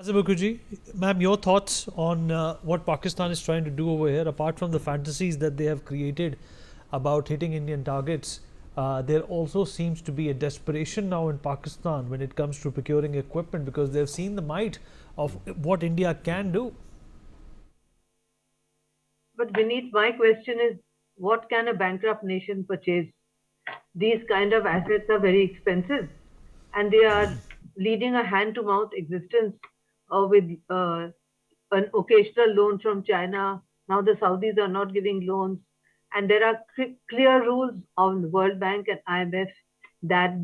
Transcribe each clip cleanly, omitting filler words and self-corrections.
Bhaswati Mukerjee, ma'am, your thoughts on what Pakistan is trying to do over here, apart from the fantasies that they have created about hitting Indian targets. There also seems to be a desperation now in Pakistan when it comes to procuring equipment because they've seen the might of what India can do. But Vineet, my question is, what can a bankrupt nation purchase? These kind of assets are very expensive, and they are leading a hand-to-mouth existence with an occasional loan from China. Now the Saudis are not giving loans, and there are clear rules on the World Bank and IMF that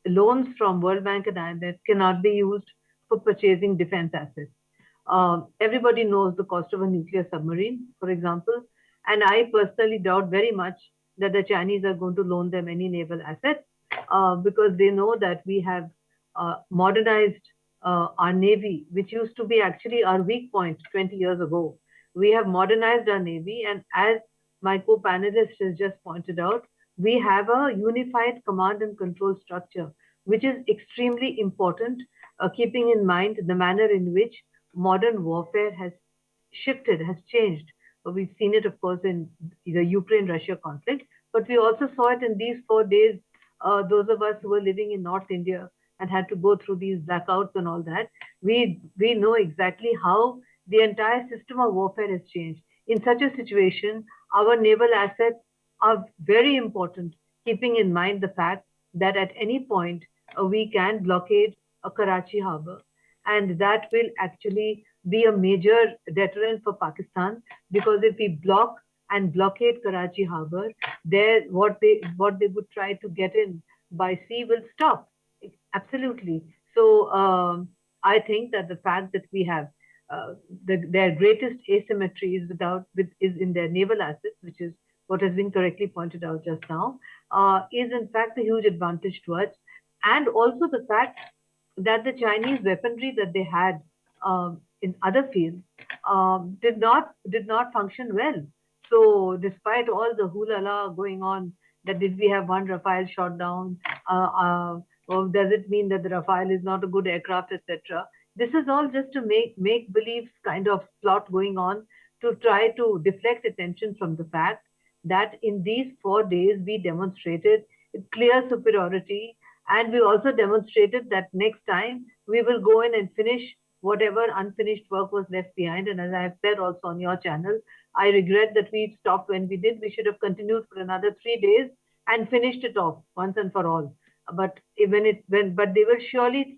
loans from World Bank and IMF cannot be used for purchasing defense assets. Everybody knows the cost of a nuclear submarine, for example, and I personally doubt very much that the Chinese are going to loan them any naval assets because they know that we have modernized our navy, which used to be actually our weak point 20 years ago. We have modernized our navy, and as my co-panelist has just pointed out, we have a unified command and control structure, which is extremely important, keeping in mind the manner in which modern warfare has shifted, has changed. We've seen it, of course, in the Ukraine-Russia conflict, but we also saw it in these 4 days. Those of us who were living in North India and had to go through these blackouts and all that, we know exactly how the entire system of warfare has changed. In such a situation, our naval assets are very important, keeping in mind the fact that at any point we can blockade a Karachi harbor, and that will actually be a major deterrent for Pakistan because if we block and blockade Karachi harbor, there what they would try to get in by sea will stop. Absolutely. So I think that the fact that we have their greatest asymmetry is in their naval assets, which is what has been correctly pointed out just now, is in fact a huge advantage to us, and also the fact that the Chinese weaponry that they had in other fields did not function well. So despite all the hoo-la-la going on, that did we have one Rafale shot down? Or does it mean that the Rafale is not a good aircraft, etc.? This is all just to make believe kind of plot going on to try to deflect attention from the fact that in these 4 days we demonstrated clear superiority, and we also demonstrated that next time we will go in and finish whatever unfinished work was left behind. And as I have said also on your channel, I regret that we stopped when we did. We should have continued for another 3 days and finished it off once and for all. But but they will surely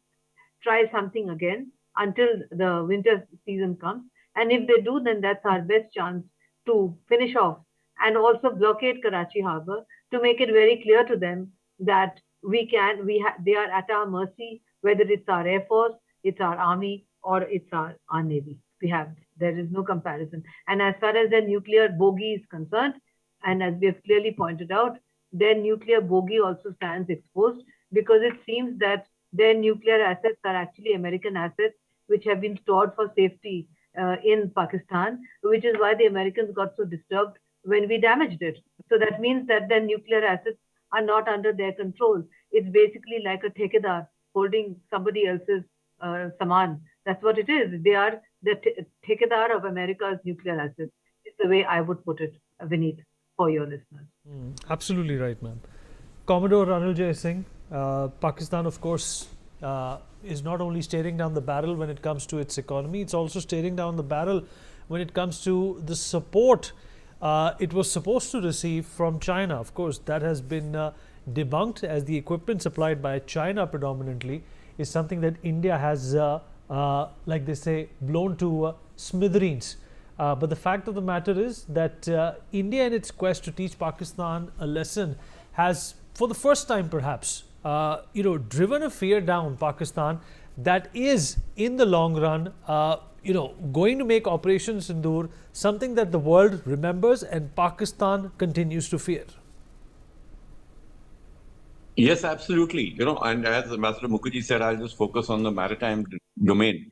try something again until the winter season comes. And if they do, then that's our best chance to finish off and also blockade Karachi harbor to make it very clear to them that they are at our mercy, whether it's our air force, it's our army, or it's our navy. There is no comparison. And as far as the nuclear bogey is concerned, and as we have clearly pointed out, their nuclear bogey also stands exposed because it seems that their nuclear assets are actually American assets which have been stored for safety in Pakistan, which is why the Americans got so disturbed when we damaged it. So that means that their nuclear assets are not under their control. It's basically like a thekedar holding somebody else's saman. That's what it is. They are the thekedar of America's nuclear assets. Is the way I would put it, Vineet, for your listeners. Absolutely right, ma'am. Commodore Ranil Singh, Pakistan, of course, is not only staring down the barrel when it comes to its economy, it's also staring down the barrel when it comes to the support it was supposed to receive from China. Of course, that has been debunked, as the equipment supplied by China predominantly is something that India has, like they say, blown to smithereens. But the fact of the matter is that India, in its quest to teach Pakistan a lesson, has, for the first time perhaps, driven a fear down Pakistan that is, in the long run, going to make Operation Sindoor something that the world remembers and Pakistan continues to fear. Yes, absolutely. And as Ambassador Mukherjee said, I'll just focus on the maritime domain.